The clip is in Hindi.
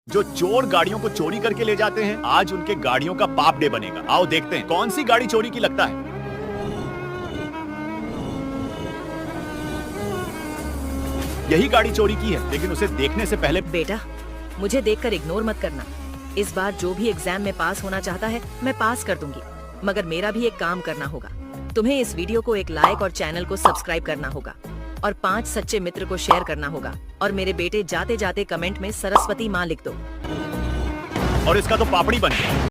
जो चोर गाड़ियों को चोरी करके ले जाते हैं, आज उनके गाड़ियों का पाप डे बनेगा। आओ देखते हैं कौन सी गाड़ी चोरी की लगता है। यही गाड़ी चोरी की है, लेकिन उसे देखने से पहले बेटा, मुझे देखकर इग्नोर मत करना। इस बार जो भी एग्जाम में पास होना चाहता है मैं पास कर दूंगी, मगर मेरा भी एक काम करना होगा। तुम्हें इस वीडियो को एक लाइक और चैनल को सब्सक्राइब करना होगा और 5 सच्चे मित्र को शेयर करना होगा। और मेरे बेटे, जाते जाते कमेंट में सरस्वती माँ लिख दो। और इसका तो पापड़ी बन गया।